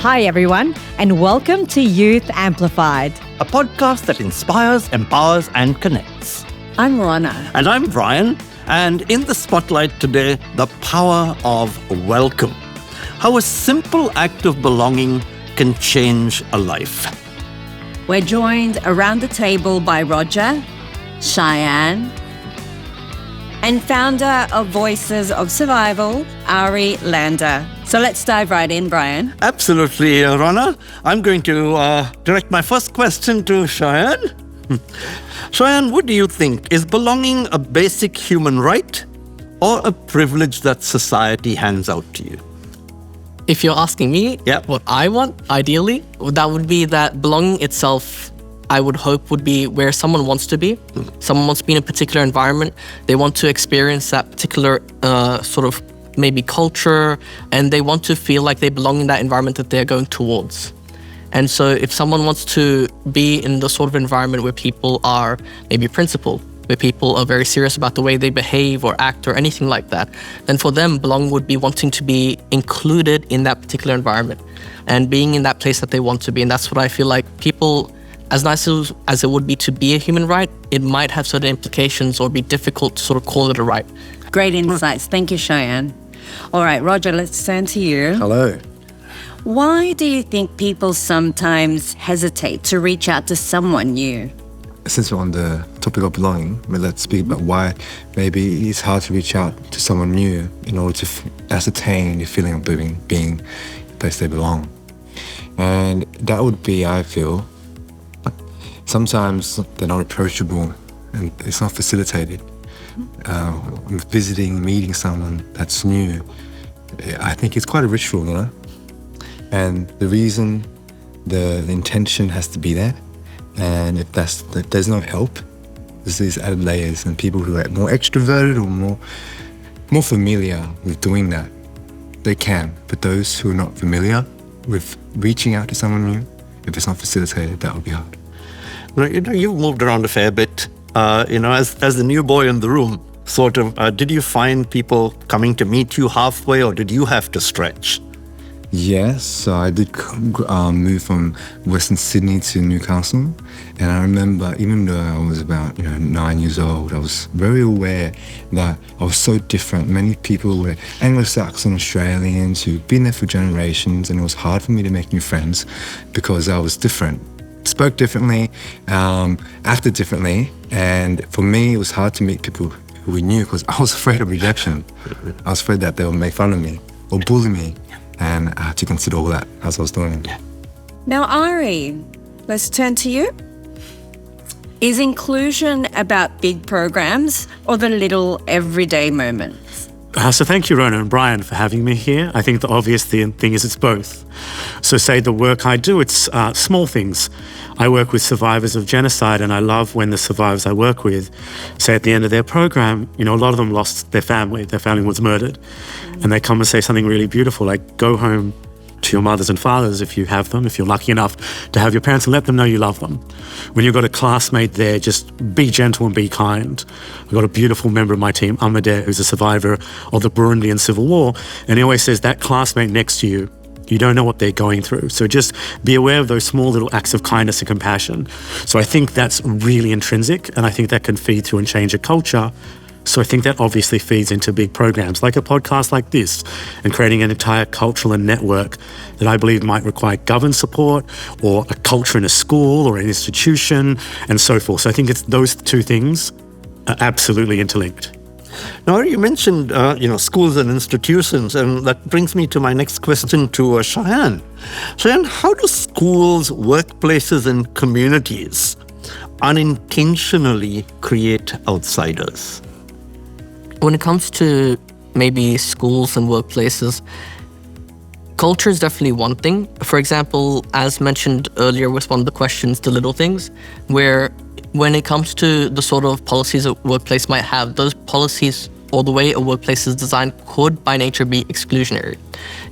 Hi, everyone, and welcome to Youth Amplified, a podcast that inspires, empowers, and connects. I'm Ronna. And I'm Brian. And in the spotlight today, the power of welcome. How a simple act of belonging can change a life. We're joined around the table by Roger, Shayyan, and founder of Voices of Survival, Ari Lander. So let's dive right in, Brian. Absolutely, Ronna. I'm going to direct my first question to Shayyan. Shayyan, what do you think? Is belonging a basic human right or a privilege that society hands out to you? If you're asking me Yeah. what I want, ideally, that would be that belonging itself, I would hope, would be where someone wants to be. Someone wants to be in a particular environment. They want to experience that particular sort of maybe culture, and they want to feel like they belong in that environment that they're going towards. And so if someone wants to be in the sort of environment where people are maybe principled, where people are very serious about the way they behave or act or anything like that, then for them, belonging would be wanting to be included in that particular environment and being in that place that they want to be. And that's what I feel like people, as nice as it would be to be a human right, it might have certain implications or be difficult to sort of call it a right. Great insights. Thank you, Shayyan. All right, Roger, let's turn to you. Hello. Why do you think people sometimes hesitate to reach out to someone new? Since we're on the topic of belonging, let's speak about why maybe it's hard to reach out to someone new in order to ascertain the feeling of being the place they belong. And that would be, I feel, sometimes they're not approachable and it's not facilitated. Visiting, meeting someone that's new, I think it's quite a ritual, you know? And the reason, the intention has to be there. And if there's no help, there's these added layers, and people who are more extroverted or more familiar with doing that, they can. But those who are not familiar with reaching out to someone new, if it's not facilitated, that would be hard. Well, you've moved around a fair bit. As the new boy in the room, sort of, did you find people coming to meet you halfway, or did you have to stretch? Yes, so I did move from Western Sydney to Newcastle, and I remember even though I was about 9 years old, I was very aware that I was so different. Many people were Anglo-Saxon Australians who'd been there for generations, and it was hard for me to make new friends because I was different. Spoke differently, acted differently, and for me it was hard to meet people who we knew because I was afraid of rejection. I was afraid that they would make fun of me or bully me. And I had to consider all that as I was doing it. Now, Ari, let's turn to you. Is inclusion about big programs or the little everyday moments? So thank you, Ronna and Brian, for having me here. I think the obvious thing is it's both. So say the work I do, it's small things. I work with survivors of genocide, and I love when the survivors I work with say at the end of their program, a lot of them lost their family was murdered. And they come and say something really beautiful, like go home to your mothers and fathers if you have them, if you're lucky enough to have your parents, and let them know you love them. When you've got a classmate there, just be gentle and be kind. I've got a beautiful member of my team, Amadeh, who's a survivor of the Burundian Civil War, and he always says that classmate next to you, you don't know what they're going through. So just be aware of those small little acts of kindness and compassion. So I think that's really intrinsic, and I think that can feed through and change a culture. So I think that obviously feeds into big programs like a podcast like this and creating an entire cultural and network that I believe might require government support or a culture in a school or an institution and so forth. So I think it's those two things are absolutely interlinked. Now, you mentioned, schools and institutions, and that brings me to my next question to Shayyan. Shayyan, how do schools, workplaces, and communities unintentionally create outsiders? When it comes to maybe schools and workplaces, culture is definitely one thing. For example, as mentioned earlier with one of the questions, the little things, where when it comes to the sort of policies a workplace might have, those policies or the way a workplace is designed could by nature be exclusionary.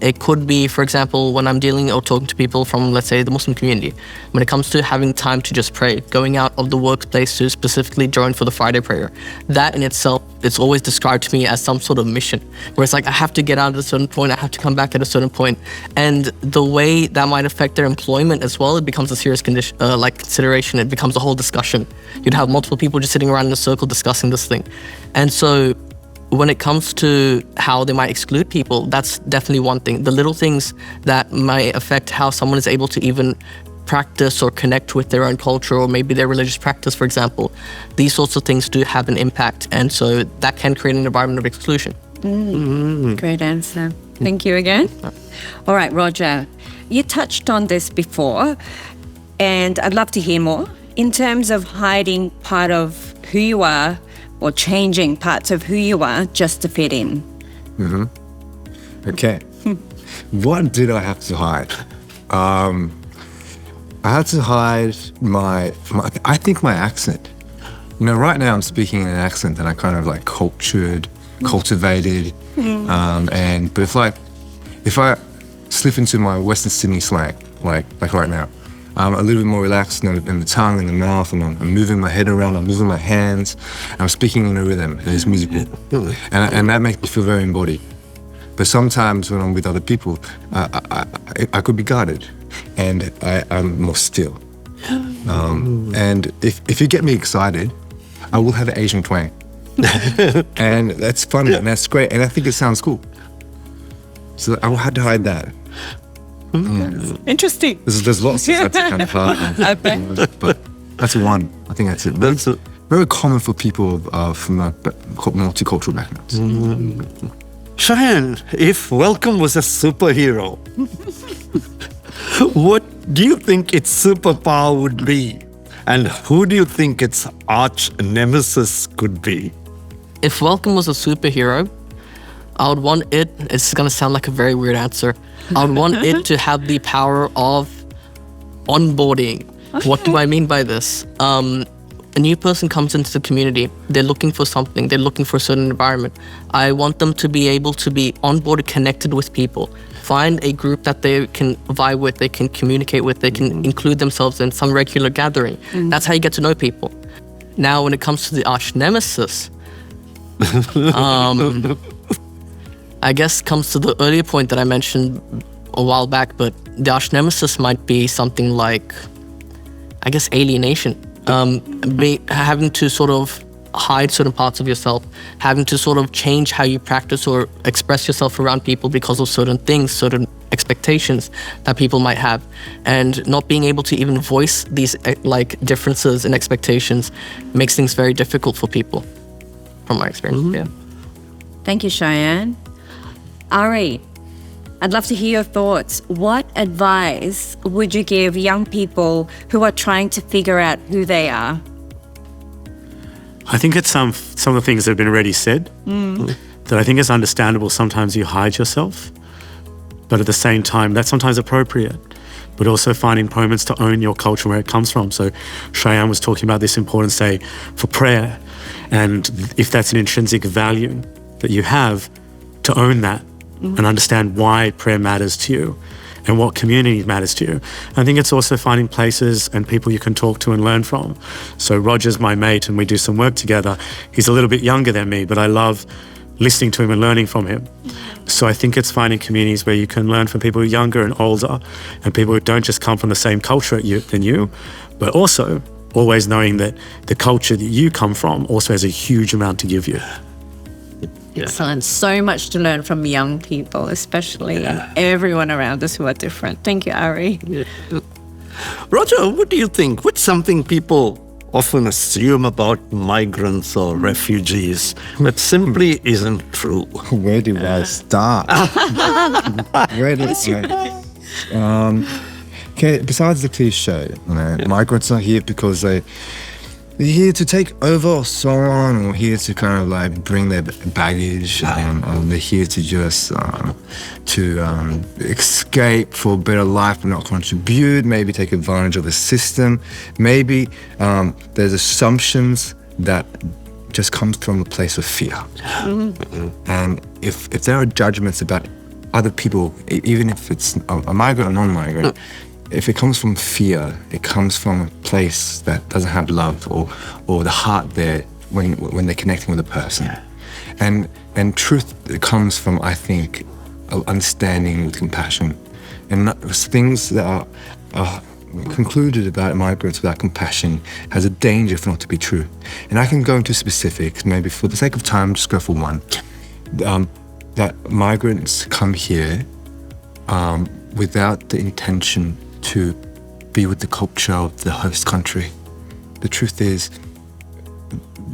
It could be, for example, when I'm dealing or talking to people from, let's say, the Muslim community, when it comes to having time to just pray, going out of the workplace to specifically join for the Friday prayer, that in itself, it's always described to me as some sort of mission, where it's like, I have to get out at a certain point, I have to come back at a certain point. And the way that might affect their employment as well, it becomes a serious consideration. It becomes a whole discussion. You'd have multiple people just sitting around in a circle discussing this thing. And so when it comes to how they might exclude people, that's definitely one thing. The little things that might affect how someone is able to even practice or connect with their own culture, or maybe their religious practice, for example, these sorts of things do have an impact. And so that can create an environment of exclusion. Great answer. Thank you again. All right, Roger, you touched on this before, and I'd love to hear more. In terms of hiding part of who you are or changing parts of who you are just to fit in. Okay. What did I have to hide? I had to hide my I think my accent. You know, right now I'm speaking in an accent that I kind of like cultivated. But if I slip into my Western Sydney slang, like right now, I'm a little bit more relaxed in the tongue and the mouth, and I'm moving my head around, I'm moving my hands, and I'm speaking in a rhythm that is musical. And that makes me feel very embodied. But sometimes when I'm with other people, I could be guarded, and I'm more still. And if you get me excited, I will have an Asian twang. And that's funny, and that's great, and I think it sounds cool. So I had to hide that. Interesting. There's lots that's kind of hard. But that's one. I think that's it. That's very common for people from multicultural backgrounds. Shayyan, if welcome was a superhero, what do you think its superpower would be? And who do you think its arch nemesis could be? If welcome was a superhero, I would want it, it's going to sound like a very weird answer, I would want it to have the power of onboarding. Okay. What do I mean by this? A new person comes into the community, they're looking for something, they're looking for a certain environment. I want them to be able to be onboarded, connected with people, find a group that they can vibe with, they can communicate with, they can include themselves in some regular gathering. That's how you get to know people. Now, when it comes to the arch nemesis, I guess comes to the earlier point that I mentioned a while back, but the arch nemesis might be something like, I guess, alienation. Having to sort of hide certain parts of yourself, having to sort of change how you practice or express yourself around people because of certain things, certain expectations that people might have, and not being able to even voice these like differences in expectations makes things very difficult for people, from my experience. Yeah. Thank you, Shayyan. Ari, I'd love to hear your thoughts. What advice would you give young people who are trying to figure out who they are? I think it's some of the things that have been already said, that I think it's understandable sometimes you hide yourself, but at the same time, that's sometimes appropriate, but also finding moments to own your culture where it comes from. So Shayyan was talking about this importance, say, for prayer, and if that's an intrinsic value that you have, to own that and understand why prayer matters to you and what community matters to you. I think it's also finding places and people you can talk to and learn from. So Roger's my mate and we do some work together. He's a little bit younger than me, but I love listening to him and learning from him. So I think it's finding communities where you can learn from people who are younger and older and people who don't just come from the same culture than you, but also always knowing that the culture that you come from also has a huge amount to give you. Excellent. So much to learn from young people, especially, and everyone around us who are different. Thank you, Ari. Roger, what do you think? What's something people often assume about migrants or refugees that simply isn't true? Where do I start? Where do I? Okay, besides the cliche, migrants are here because they're here to take over someone, or here to kind of like bring their baggage, and they're here to just escape for a better life but not contribute, maybe take advantage of the system. Maybe there's assumptions that just comes from a place of fear. And if there are judgments about other people, even if it's a migrant or non-migrant, if it comes from fear, it comes from a place that doesn't have love or the heart there when they're connecting with a person. And truth comes from, I think, understanding with compassion. And things that are concluded about migrants without compassion has a danger for not to be true. And I can go into specifics, maybe for the sake of time, just go for one. That migrants come here without the intention to be with the culture of the host country. The truth is,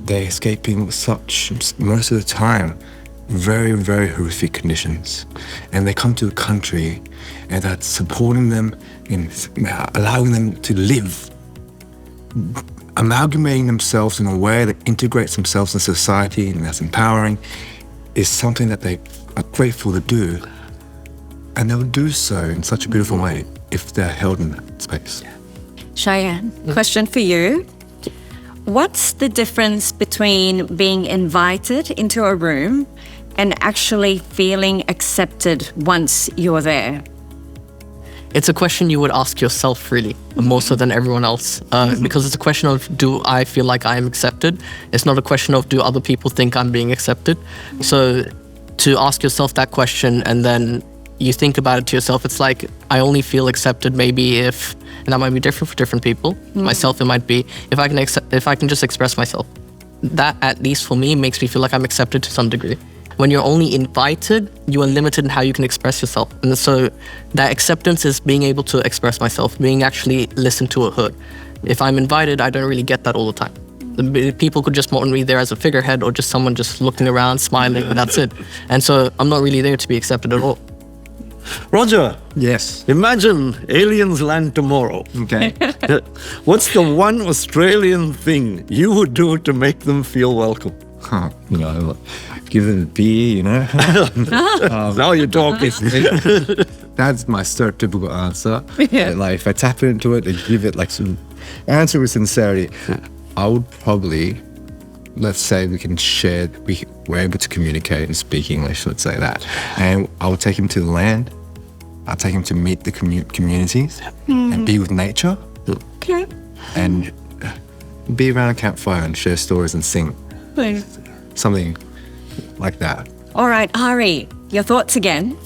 they're escaping most of the time, very, very horrific conditions. And they come to a country and that's supporting them in allowing them to live, amalgamating themselves in a way that integrates themselves in society and that's empowering is something that they are grateful to do. And they'll do so in such a beautiful way if they're held in that space. Shayyan, question for you. What's the difference between being invited into a room and actually feeling accepted once you're there? It's a question you would ask yourself, really, more so than everyone else. Because it's a question of, do I feel like I am accepted? It's not a question of, do other people think I'm being accepted? So to ask yourself that question and then you think about it to yourself, it's like, I only feel accepted maybe if, and that might be different for different people. Myself, it might be, if I can just express myself. That, at least for me, makes me feel like I'm accepted to some degree. When you're only invited, you are limited in how you can express yourself. And so that acceptance is being able to express myself, being actually listened to or heard. If I'm invited, I don't really get that all the time. People could just want me there as a figurehead or just someone just looking around, smiling, and that's it. And so I'm not really there to be accepted at all. Roger, Yes. imagine aliens land tomorrow. Okay. What's the one Australian thing you would do to make them feel welcome? Give them a beer, Now you're talking. That's my stereotypical answer. Yeah. Like if I tap into it and give it like some answer with sincerity, I would probably, let's say we're able to communicate and speak English, let's say that. And I would take him to the land. I'll take him to meet the communities and be with nature. Okay. And be around a campfire and share stories and sing. Something like that. All right, Ari, your thoughts again.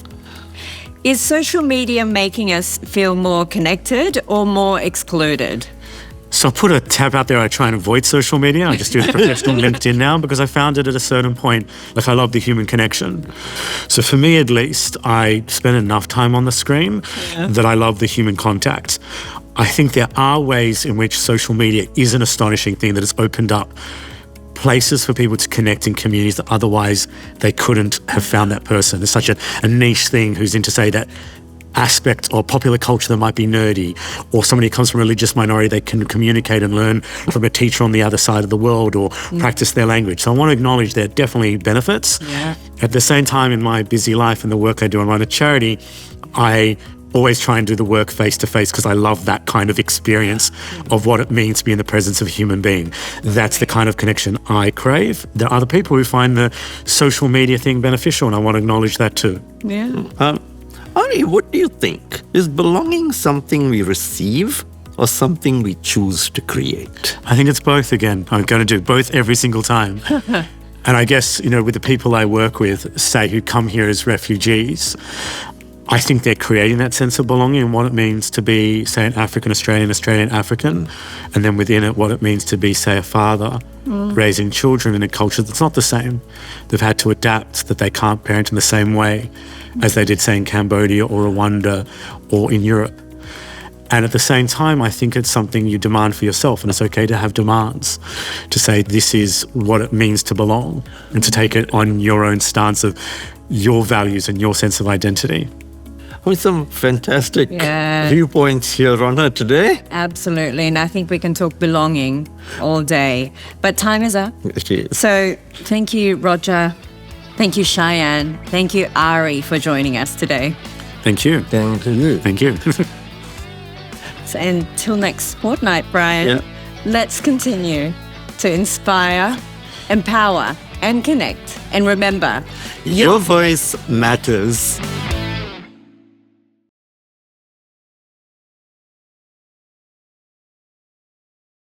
Is social media making us feel more connected or more excluded? So I'll put a tab out there. I try and avoid social media. I just do professional LinkedIn now because I found it at a certain point, like I love the human connection. So for me, at least, I spend enough time on the screen that I love the human contact. I think there are ways in which social media is an astonishing thing that has opened up places for people to connect in communities that otherwise they couldn't have found that person. It's such a niche thing who's into, say, that aspect of popular culture that might be nerdy, or somebody who comes from a religious minority, they can communicate and learn from a teacher on the other side of the world or practice their language. So I want to acknowledge there are definitely benefits. Yeah. At the same time, in my busy life and the work I do and run a charity, I always try and do the work face to face because I love that kind of experience of what it means to be in the presence of a human being. That's the kind of connection I crave. There are other people who find the social media thing beneficial, and I want to acknowledge that too. Yeah. Ari, what do you think? Is belonging something we receive or something we choose to create? I think it's both again. I'm going to do both every single time. And I guess, with the people I work with, say, who come here as refugees, I think they're creating that sense of belonging and what it means to be, say, an African-Australian, Australian-African, and then within it, what it means to be, say, a father raising children in a culture that's not the same. They've had to adapt, that they can't parent in the same way as they did, say, in Cambodia or Rwanda or in Europe. And at the same time, I think it's something you demand for yourself, and it's okay to have demands, to say this is what it means to belong, and to take it on your own stance of your values and your sense of identity. With some fantastic Yeah. viewpoints here, Ronna, today. Absolutely. And I think we can talk belonging all day. But time is up. It is. So thank you, Roger. Thank you, Shayyan. Thank you, Ari, for joining us today. Thank you. Thank you. Thank you. So until next fortnight, Brian, Yeah. let's continue to inspire empower, and connect. And remember, Your voice matters.